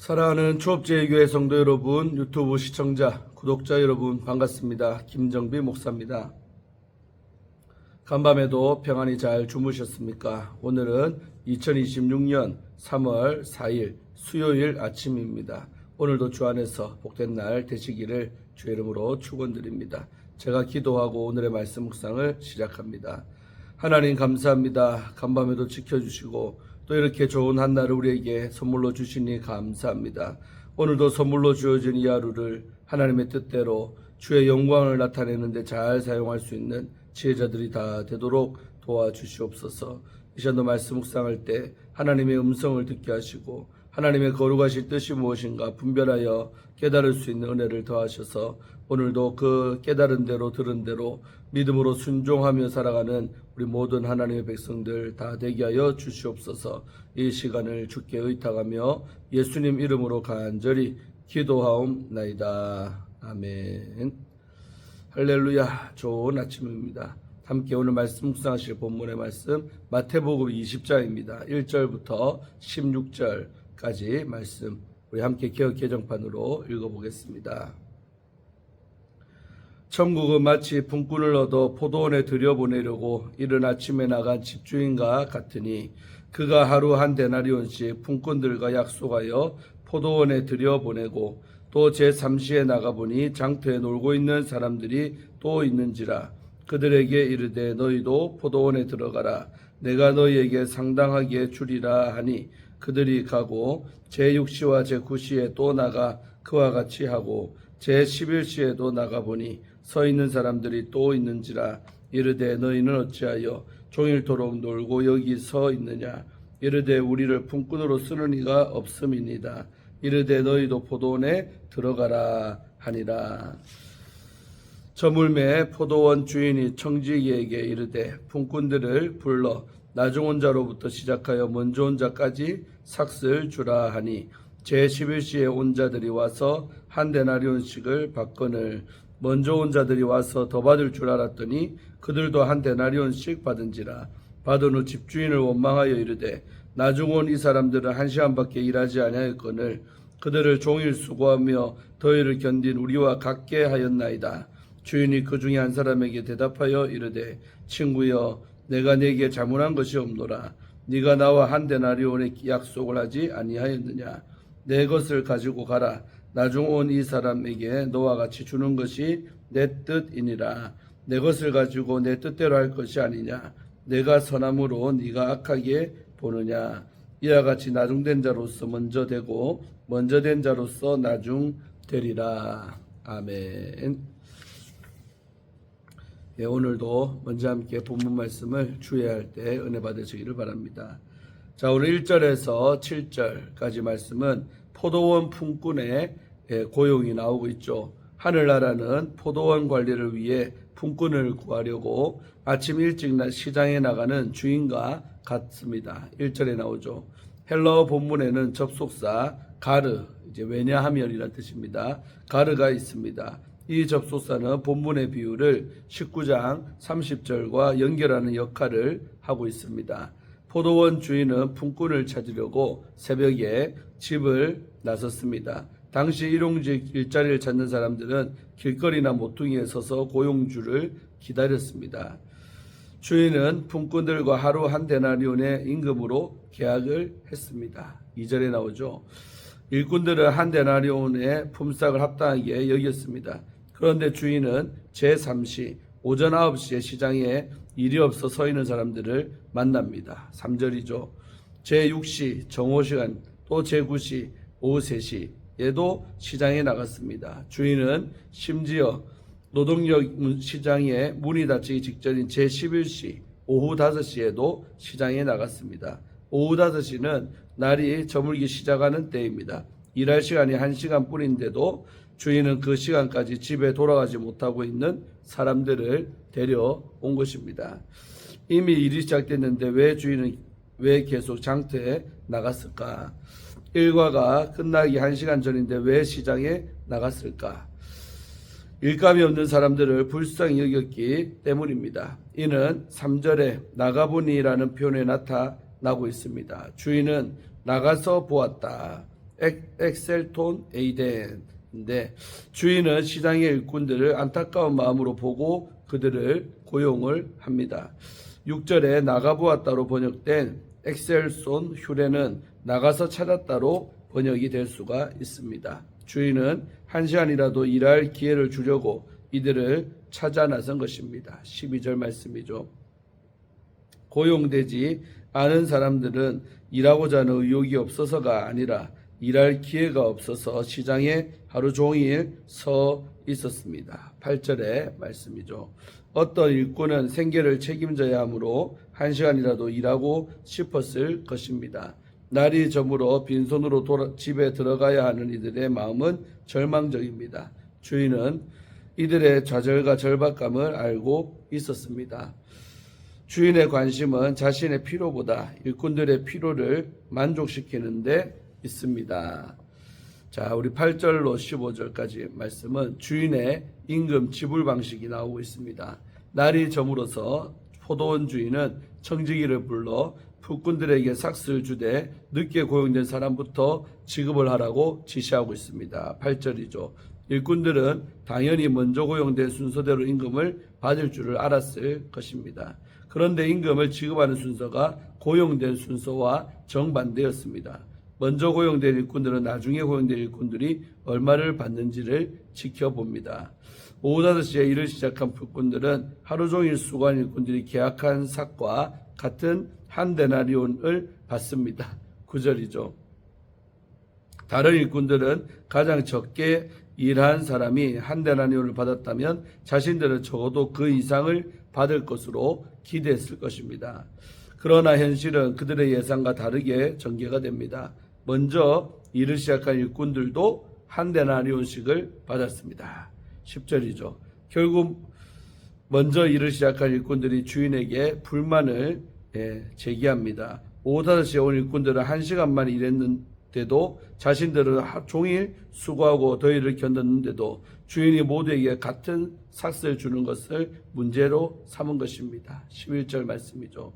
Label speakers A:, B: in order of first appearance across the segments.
A: 사랑하는 초업제일교회 성도 여러분, 유튜브 시청자, 구독자 여러분 반갑습니다. 김정비 목사입니다. 간밤에도 평안히 잘 주무셨습니까? 오늘은 2026년 3월 4일 수요일 아침입니다. 오늘도 주 안에서 복된 날 되시기를 주의 이름으로 축원드립니다. 제가 기도하고 오늘의 말씀 묵상을 시작합니다. 하나님 감사합니다. 간밤에도 지켜주시고 또 이렇게 좋은 한날을 우리에게 선물로 주시니 감사합니다. 오늘도 선물로 주어진 이 하루를 하나님의 뜻대로 주의 영광을 나타내는 데 잘 사용할 수 있는 지혜자들이 다 되도록 도와주시옵소서. 이 시간도 말씀 묵상할 때 하나님의 음성을 듣게 하시고 하나님의 거룩하실 뜻이 무엇인가 분별하여 깨달을 수 있는 은혜를 더하셔서 오늘도 그 깨달은 대로 들은 대로 믿음으로 순종하며 살아가는 우리 모든 하나님의 백성들 다 되게 하여 주시옵소서. 이 시간을 주께 의탁하며 예수님 이름으로 간절히 기도하옵나이다. 아멘. 할렐루야. 좋은 아침입니다. 함께 오늘 말씀 묵상하실 본문의 말씀 마태복음 20장입니다. 1절부터 16절까지 말씀 우리 함께 개역 개정판으로 읽어보겠습니다. 천국은 마치 품꾼을 얻어 포도원에 들여보내려고 이른 아침에 나간 집주인과 같으니 그가 하루 한 데나리온씩 품꾼들과 약속하여 포도원에 들여보내고 또 제3시에 나가보니 장터에 놀고 있는 사람들이 또 있는지라. 그들에게 이르되 너희도 포도원에 들어가라. 내가 너희에게 상당하게 주리라 하니 그들이 가고 제6시와 제9시에 또 나가 그와 같이 하고 제11시에도 나가보니 서 있는 사람들이 또 있는지라. 이르되 너희는 어찌하여 종일토록 놀고 여기 서 있느냐. 이르되 우리를 품꾼으로 쓰는 이가 없음이니이다. 이르되 너희도 포도원에 들어가라 하니라. 저물매 포도원 주인이 청지기에게 이르되 품꾼들을 불러 나중 온 자로부터 시작하여 먼저 온 자까지 삭슬 주라 하니 제11시에 온 자들이 와서 한 데나리온씩을 받거늘 먼저 온 자들이 와서 더 받을 줄 알았더니 그들도 한 데나리온씩 받은지라. 받은 후 집주인을 원망하여 이르되 나중 온 이 사람들은 1시간밖에 일하지 아니하였거늘 그들을 종일 수고하며 더위를 견딘 우리와 같게 하였나이다. 주인이 그 중에 한 사람에게 대답하여 이르되 친구여 내가 네게 자문한 것이 없노라. 네가 나와 한 데나리온의 약속을 하지 아니하였느냐. 내 것을 가지고 가라. 나중 온 이 사람에게 너와 같이 주는 것이 내 뜻이니라. 내 것을 가지고 내 뜻대로 할 것이 아니냐. 내가 선함으로 네가 악하게 보느냐. 이와 같이 나중된 자로서 먼저 되고 먼저 된 자로서 나중 되리라. 아멘. 네, 오늘도 먼저 함께 본문 말씀을 주의할 때 은혜 받으시기를 바랍니다. 자, 오늘 1절에서 7절까지 말씀은 포도원 품꾼의 고용이 나오고 있죠. 하늘나라는 포도원 관리를 위해 품꾼을 구하려고 아침 일찍 시장에 나가는 주인과 같습니다. 1절에 나오죠. 헬라어 본문에는 접속사 가르, 이제 왜냐하면이라는 뜻입니다. 가르가 있습니다. 이 접속사는 본문의 비유를 19장 30절과 연결하는 역할을 하고 있습니다. 포도원 주인은 품꾼을 찾으려고 새벽에 집을 나섰습니다. 당시 일용직 일자리를 찾는 사람들은 길거리나 모퉁이에 서서 고용주를 기다렸습니다. 주인은 품꾼들과 하루 한 데나리온의 임금으로 계약을 했습니다. 2절에 나오죠. 일꾼들은 한 데나리온의 품삯을 합당하게 여겼습니다. 그런데 주인은 제3시 오전 9시에 시장에 일이 없어 서 있는 사람들을 만납니다. 3절이죠. 제6시 정오시간 또 제9시 오후 3시에도 시장에 나갔습니다. 주인은 심지어 노동력 시장에 문이 닫히기 직전인 제11시 오후 5시에도 시장에 나갔습니다. 오후 5시는 날이 저물기 시작하는 때입니다. 일할 시간이 1시간 뿐인데도 주인은 그 시간까지 집에 돌아가지 못하고 있는 사람들을 데려온 것입니다. 이미 일이 시작됐는데 왜 주인은 왜 계속 장터에 나갔을까? 일과가 끝나기 1시간 전인데 왜 시장에 나갔을까? 일감이 없는 사람들을 불쌍히 여겼기 때문입니다. 이는 3절에 나가보니라는 표현에 나타나고 있습니다. 주인은 나가서 보았다. 엑셀톤 에이덴인데 주인은 시장의 일꾼들을 안타까운 마음으로 보고 그들을 고용을 합니다. 6절에 나가보았다로 번역된 엑셀손 휴레는 나가서 찾았다로 번역이 될 수가 있습니다. 주인은 한 시간이라도 일할 기회를 주려고 이들을 찾아 나선 것입니다. 12절 말씀이죠. 고용되지 않은 사람들은 일하고자 하는 의욕이 없어서가 아니라 일할 기회가 없어서 시장에 하루 종일 서 있었습니다. 8절의 말씀이죠. 어떤 일꾼은 생계를 책임져야 하므로 한 시간이라도 일하고 싶었을 것입니다. 날이 저물어 빈손으로 집에 들어가야 하는 이들의 마음은 절망적입니다. 주인은 이들의 좌절과 절박감을 알고 있었습니다. 주인의 관심은 자신의 필요보다 일꾼들의 필요를 만족시키는 데 있습니다. 자, 우리 8절로 15절까지 말씀은 주인의 임금 지불 방식이 나오고 있습니다. 날이 저물어서 포도원 주인은 청지기를 불러 풀꾼들에게 삭스를 주되 늦게 고용된 사람부터 지급을 하라고 지시하고 있습니다. 8절이죠. 일꾼들은 당연히 먼저 고용된 순서대로 임금을 받을 줄을 알았을 것입니다. 그런데 임금을 지급하는 순서가 고용된 순서와 정반대였습니다. 먼저 고용된 일꾼들은 나중에 고용된 일꾼들이 얼마를 받는지를 지켜봅니다. 오후 5시에 일을 시작한 풀꾼들은 하루 종일 수고한 일꾼들이 계약한 삭과 같은 한 데나리온을 받습니다. 9절이죠. 다른 일꾼들은 가장 적게 일한 사람이 한 데나리온을 받았다면 자신들은 적어도 그 이상을 받을 것으로 기대했을 것입니다. 그러나 현실은 그들의 예상과 다르게 전개가 됩니다. 먼저 일을 시작한 일꾼들도 한 데나리온씩을 받았습니다. 10절이죠. 결국 먼저 일을 시작한 일꾼들이 주인에게 불만을 제기합니다. 오후 5시에 온 일꾼들은 1시간만 일했는데도 자신들은 하루 종일 수고하고 더위를 견뎠는데도 주인이 모두에게 같은 삭스를 주는 것을 문제로 삼은 것입니다. 11절 말씀이죠.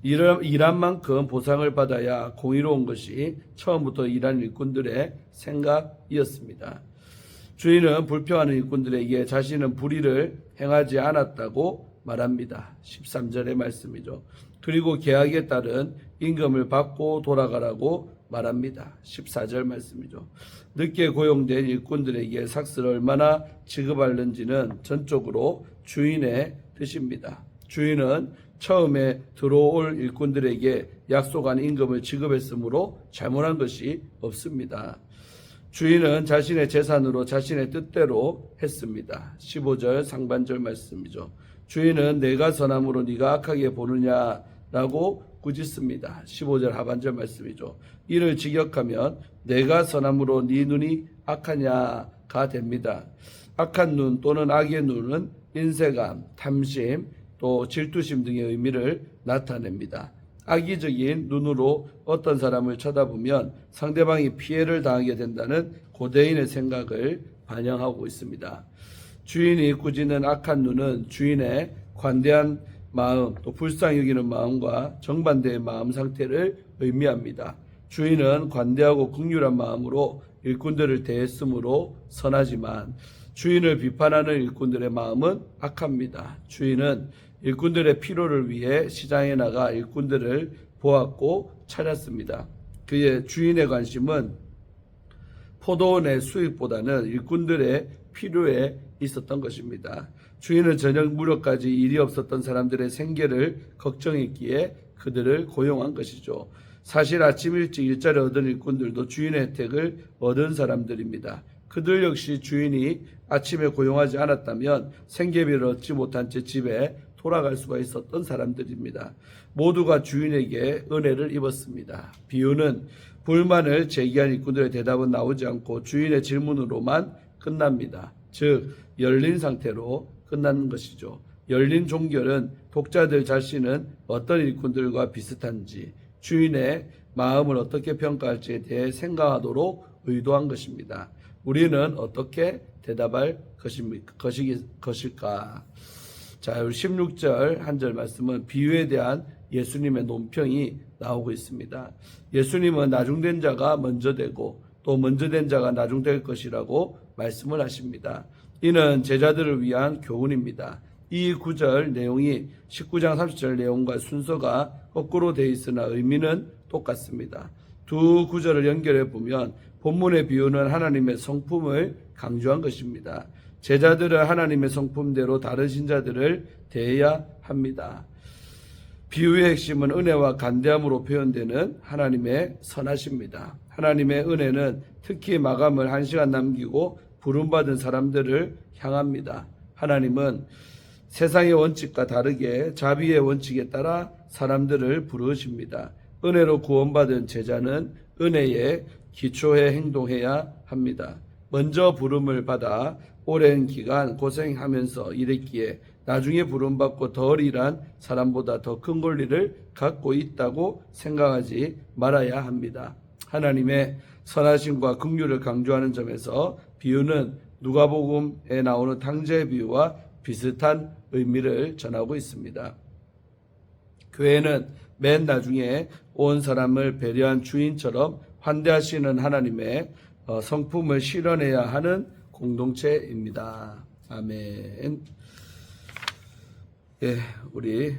A: 일한 만큼 보상을 받아야 공의로운 것이 처음부터 일한 일꾼들의 생각이었습니다. 주인은 불평하는 일꾼들에게 자신은 불의를 행하지 않았다고 말합니다. 13절의 말씀이죠. 그리고 계약에 따른 임금을 받고 돌아가라고 말합니다. 14절 말씀이죠. 늦게 고용된 일꾼들에게 삭스를 얼마나 지급하는지는 전적으로 주인의 뜻입니다. 주인은 처음에 들어올 일꾼들에게 약속한 임금을 지급했으므로 잘못한 것이 없습니다. 주인은 자신의 재산으로 자신의 뜻대로 했습니다. 15절 상반절 말씀이죠. 주인은 내가 선함으로 네가 악하게 보느냐라고 꾸짖습니다. 15절 하반절 말씀이죠. 이를 직역하면 내가 선함으로 네 눈이 악하냐가 됩니다. 악한 눈 또는 악의 눈은 인색감, 탐심, 또 질투심 등의 의미를 나타냅니다. 악의적인 눈으로 어떤 사람을 쳐다보면 상대방이 피해를 당하게 된다는 고대인의 생각을 반영하고 있습니다. 주인이 꾸짖는 악한 눈은 주인의 관대한 마음, 또 불쌍히 여기는 마음과 정반대의 마음 상태를 의미합니다. 주인은 관대하고 긍휼한 마음으로 일꾼들을 대했으므로 선하지만 주인을 비판하는 일꾼들의 마음은 악합니다. 주인은 일꾼들의 필요를 위해 시장에 나가 일꾼들을 보았고 찾았습니다. 그의 주인의 관심은 포도원의 수익보다는 일꾼들의 필요에 있었던 것입니다. 주인은 저녁 무렵까지 일이 없었던 사람들의 생계를 걱정했기에 그들을 고용한 것이죠. 사실 아침 일찍 일자리 얻은 일꾼들도 주인의 혜택을 얻은 사람들입니다. 그들 역시 주인이 아침에 고용하지 않았다면 생계비를 얻지 못한 채 집에 돌아갈 수가 있었던 사람들입니다. 모두가 주인에게 은혜를 입었습니다. 비유는 불만을 제기한 일꾼들의 대답은 나오지 않고 주인의 질문으로만 끝납니다. 즉 열린 상태로 끝나는 것이죠. 열린 종결은 독자들 자신은 어떤 일꾼들과 비슷한지 주인의 마음을 어떻게 평가할지에 대해 생각하도록 의도한 것입니다. 우리는 어떻게 대답할 것일까? 자, 16절 한 절 말씀은 비유에 대한 예수님의 논평이 나오고 있습니다. 예수님은 나중된 자가 먼저 되고 또 먼저 된 자가 나중될 것이라고 말씀을 하십니다. 이는 제자들을 위한 교훈입니다. 이 구절 내용이 19장 30절 내용과 순서가 거꾸로 되어 있으나 의미는 똑같습니다. 두 구절을 연결해 보면 본문의 비유는 하나님의 성품을 강조한 것입니다. 제자들은 하나님의 성품대로 다른 신자들을 대해야 합니다. 비유의 핵심은 은혜와 간대함으로 표현되는 하나님의 선하십니다. 하나님의 은혜는 특히 마감을 1시간 남기고 부름받은 사람들을 향합니다. 하나님은 세상의 원칙과 다르게 자비의 원칙에 따라 사람들을 부르십니다. 은혜로 구원받은 제자는 은혜에 기초해 행동해야 합니다. 먼저 부름을 받아 오랜 기간 고생하면서 일했기에 나중에 부름받고 덜 일한 사람보다 더 큰 권리를 갖고 있다고 생각하지 말아야 합니다. 하나님의 선하심과 긍휼을 강조하는 점에서 비유는 누가복음에 나오는 탕자의 비유와 비슷한 의미를 전하고 있습니다. 교회는 맨 나중에 온 사람을 배려한 주인처럼 환대하시는 하나님의 성품을 실현해야 하는 공동체입니다. 아멘. 예, 우리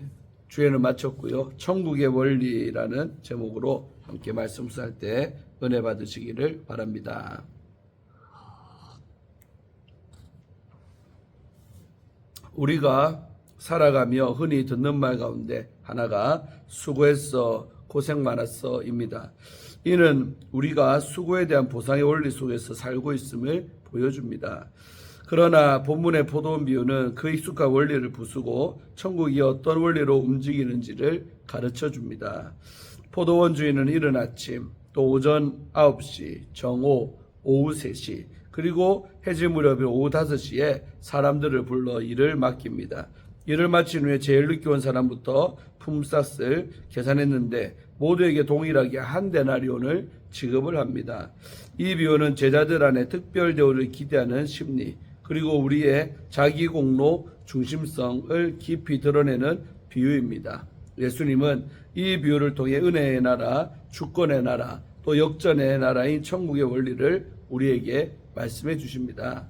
A: 주예는 마쳤고요. 천국의 원리라는 제목으로 함께 말씀 할 때 은혜 받으시기를 바랍니다. 우리가 살아가며 흔히 듣는 말 가운데 하나가 수고했어, 고생 많았어입니다. 이는 우리가 수고에 대한 보상의 원리 속에서 살고 있음을 보여줍니다. 그러나 본문의 포도원 비유는 그 익숙한 원리를 부수고 천국이 어떤 원리로 움직이는지를 가르쳐 줍니다. 포도원 주인은 이른 아침, 또 오전 9시, 정오, 오후 3시, 그리고 해질 무렵인 오후 5시에 사람들을 불러 일을 맡깁니다. 일을 마친 후에 제일 늦게 온 사람부터 품삯을 계산했는데 모두에게 동일하게 한 데나리온을 지급을 합니다. 이 비유는 제자들 안에 특별 대우를 기대하는 심리, 그리고 우리의 자기 공로 중심성을 깊이 드러내는 비유입니다. 예수님은 이 비유를 통해 은혜의 나라, 주권의 나라, 또 역전의 나라인 천국의 원리를 우리에게 말씀해 주십니다.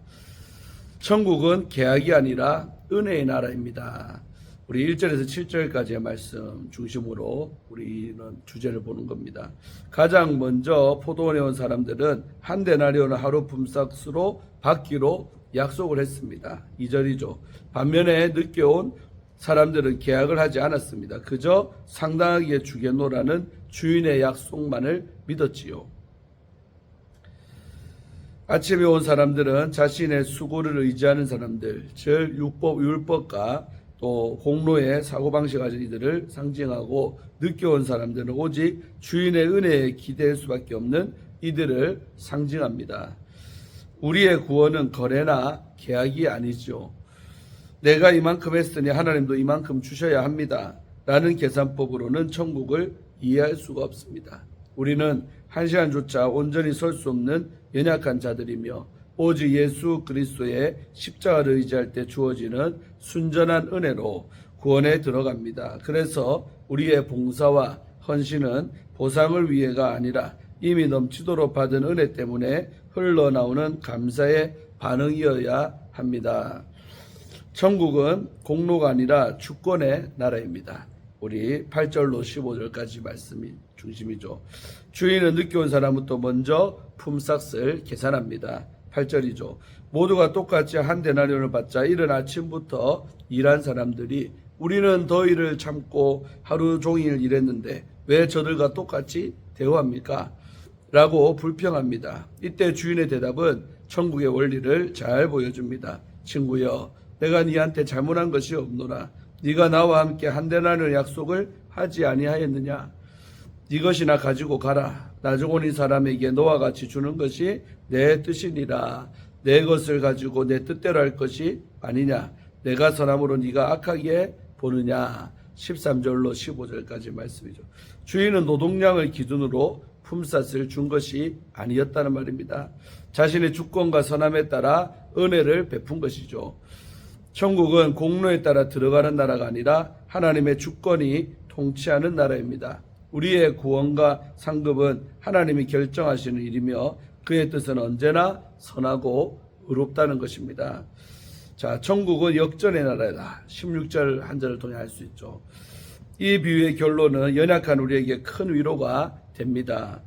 A: 천국은 계약이 아니라 은혜의 나라입니다. 우리 1절에서 7절까지의 말씀 중심으로 우리는 주제를 보는 겁니다. 가장 먼저 포도원에 온 사람들은 한 데나리온을 하루 품삯으로 받기로 약속을 했습니다. 2절이죠. 반면에 늦게 온 사람들은 계약을 하지 않았습니다. 그저 상당하게 주겠노라는 주인의 약속만을 믿었지요. 아침에 온 사람들은 자신의 수고를 의지하는 사람들, 즉 율법과 또 공로의 사고방식 가진 이들을 상징하고, 늦게 온 사람들은 오직 주인의 은혜에 기대할 수밖에 없는 이들을 상징합니다. 우리의 구원은 거래나 계약이 아니죠. 내가 이만큼 했으니 하나님도 이만큼 주셔야 합니다. 라는 계산법으로는 천국을 이해할 수가 없습니다. 우리는 한 시간조차 온전히 설 수 없는 연약한 자들이며 오직 예수 그리스도의 십자가를 의지할 때 주어지는 순전한 은혜로 구원에 들어갑니다. 그래서 우리의 봉사와 헌신은 보상을 위해가 아니라 이미 넘치도록 받은 은혜 때문에 흘러나오는 감사의 반응이어야 합니다. 천국은 공로가 아니라 주권의 나라입니다. 우리 8절로 15절까지 말씀이 중심이죠. 주인은 늦게 온 사람부터 먼저 품삯을 계산합니다. 8절이죠. 모두가 똑같이 한 데나리온을 받자 이른 아침부터 일한 사람들이 우리는 더위를 참고 하루 종일 일했는데 왜 저들과 똑같이 대우합니까? 라고 불평합니다. 이때 주인의 대답은 천국의 원리를 잘 보여줍니다. 친구여, 내가 네한테 잘못한 것이 없노라. 네가 나와 함께 한 데나리온 약속을 하지 아니하였느냐? 네 것이나 가지고 가라. 나중 온 이 사람에게 너와 같이 주는 것이 내 뜻이니라. 내 것을 가지고 내 뜻대로 할 것이 아니냐? 내가 선함으로 네가 악하게 보느냐? 13절로 15절까지 말씀이죠. 주인은 노동량을 기준으로 품삯을 준 것이 아니었다는 말입니다. 자신의 주권과 선함에 따라 은혜를 베푼 것이죠. 천국은 공로에 따라 들어가는 나라가 아니라 하나님의 주권이 통치하는 나라입니다. 우리의 구원과 상급은 하나님이 결정하시는 일이며 그의 뜻은 언제나 선하고 의롭다는 것입니다. 자, 천국은 역전의 나라다. 16절 한 절을 통해 알 수 있죠. 이 비유의 결론은 연약한 우리에게 큰 위로가 됩니다.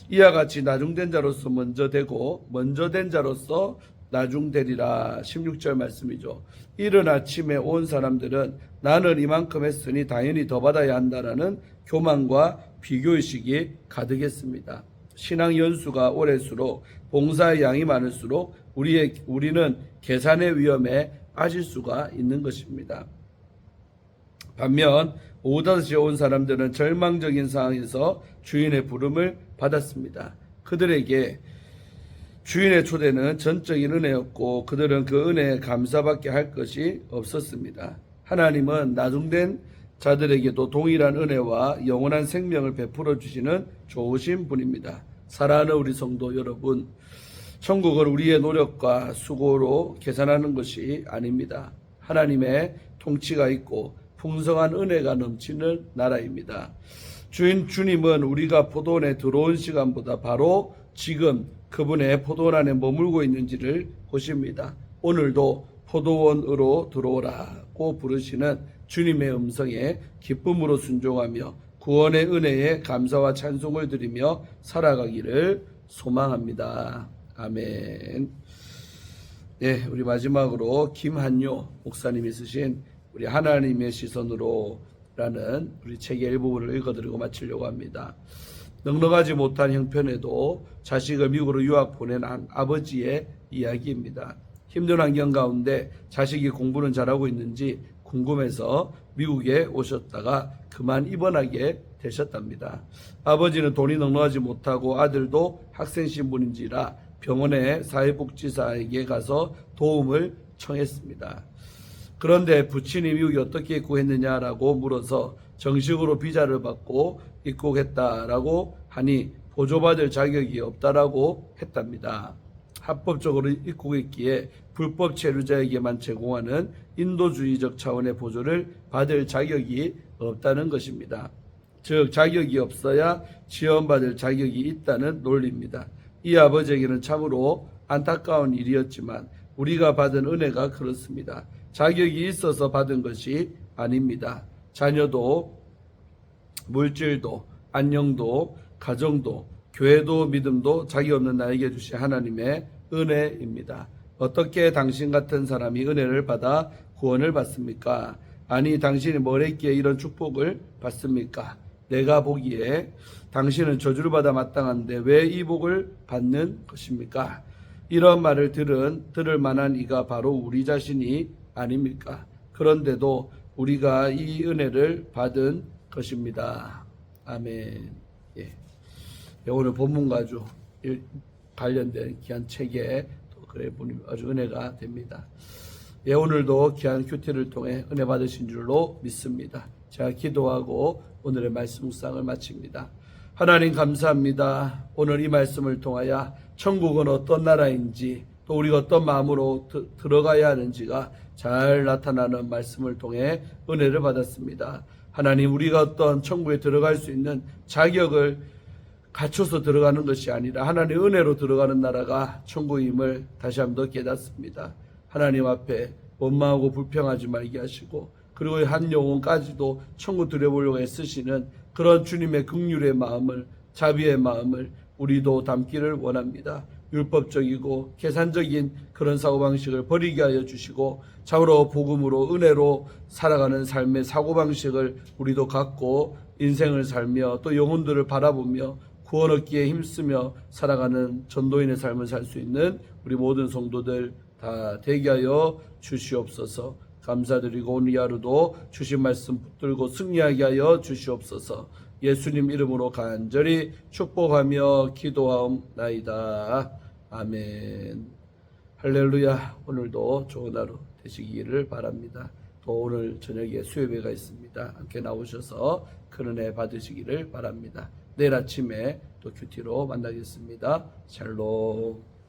A: 이와 같이 나중된 자로서 먼저 되고 먼저 된 자로서 나중되리라. 16절 말씀이죠. 이른 아침에 온 사람들은 나는 이만큼 했으니 당연히 더 받아야 한다라는 교만과 비교의식이 가득했습니다. 신앙 연수가 오래수록 봉사의 양이 많을수록 우리는 계산의 위험에 빠질 수가 있는 것입니다. 반면 오후 5시에 온 사람들은 절망적인 상황에서 주인의 부름을 받았습니다. 그들에게 주인의 초대는 전적인 은혜였고 그들은 그 은혜에 감사밖에 할 것이 없었습니다. 하나님은 나중된 자들에게도 동일한 은혜와 영원한 생명을 베풀어 주시는 좋으신 분입니다. 사랑하는 우리 성도 여러분, 천국을 우리의 노력과 수고로 계산하는 것이 아닙니다. 하나님의 통치가 있고 풍성한 은혜가 넘치는 나라입니다. 주님은 우리가 포도원에 들어온 시간보다 바로 지금 그분의 포도원 안에 머물고 있는지를 보십니다. 오늘도 포도원으로 들어오라고 부르시는 주님의 음성에 기쁨으로 순종하며 구원의 은혜에 감사와 찬송을 드리며 살아가기를 소망합니다. 아멘. 네, 우리 마지막으로 김한요 목사님이 쓰신 우리 하나님의 시선으로 라는 우리 책의 일부분을 읽어드리고 마치려고 합니다. 넉넉하지 못한 형편에도 자식을 미국으로 유학 보낸 한 아버지의 이야기입니다. 힘든 환경 가운데 자식이 공부는 잘하고 있는지 궁금해서 미국에 오셨다가 그만 입원하게 되셨답니다. 아버지는 돈이 넉넉하지 못하고 아들도 학생 신분인지라 병원의 사회복지사에게 가서 도움을 청했습니다. 그런데 부친이 미국에 어떻게 구했느냐라고 물어서 정식으로 비자를 받고 입국했다라고 하니 보조받을 자격이 없다라고 했답니다. 합법적으로 입국했기에 불법 체류자에게만 제공하는 인도주의적 차원의 보조를 받을 자격이 없다는 것입니다. 즉 자격이 없어야 지원받을 자격이 있다는 논리입니다. 이 아버지에게는 참으로 안타까운 일이었지만 우리가 받은 은혜가 그렇습니다. 자격이 있어서 받은 것이 아닙니다. 자녀도 물질도 안녕도 가정도 교회도 믿음도 자기 없는 나에게 주신 하나님의 은혜입니다. 어떻게 당신 같은 사람이 은혜를 받아 구원을 받습니까? 아니 당신이 뭘 했기에 이런 축복을 받습니까? 내가 보기에 당신은 저주를 받아 마땅한데 왜 이 복을 받는 것입니까? 이런 말을 들을 만한 이가 바로 우리 자신이 아닙니까? 그런데도 우리가 이 은혜를 받은 것입니다. 아멘. 예. 오늘 본문과 아주 관련된 귀한 책에 또 그래 보니 아주 은혜가 됩니다. 예, 오늘도 귀한 큐티를 통해 은혜 받으신 줄로 믿습니다. 제가 기도하고 오늘의 말씀 묵상을 마칩니다. 하나님 감사합니다. 오늘 이 말씀을 통하여 천국은 어떤 나라인지 또 우리가 어떤 마음으로 들어가야 하는지가 잘 나타나는 말씀을 통해 은혜를 받았습니다. 하나님 우리가 어떤 천국에 들어갈 수 있는 자격을 갖춰서 들어가는 것이 아니라 하나님의 은혜로 들어가는 나라가 천국임을 다시 한번 더 깨닫습니다. 하나님 앞에 원망하고 불평하지 말게 하시고 그리고 한 영혼까지도 천국 들여보려고 애쓰시는 그런 주님의 긍휼의 마음을 자비의 마음을 우리도 담기를 원합니다. 율법적이고 계산적인 그런 사고방식을 버리게 하여 주시고 참으로 복음으로 은혜로 살아가는 삶의 사고방식을 우리도 갖고 인생을 살며 또 영혼들을 바라보며 구원 얻기에 힘쓰며 살아가는 전도인의 삶을 살 수 있는 우리 모든 성도들 다 되게 하여 주시옵소서. 감사드리고 오늘 하루도 주신 말씀 붙들고 승리하게 하여 주시옵소서. 예수님 이름으로 간절히 축복하며 기도하옵나이다. 아멘. 할렐루야. 오늘도 좋은 하루 되시기를 바랍니다. 또 오늘 저녁에 수요예배가 있습니다. 함께 나오셔서 큰 은혜 받으시기를 바랍니다. 내일 아침에 또 큐티로 만나겠습니다. 샬롬.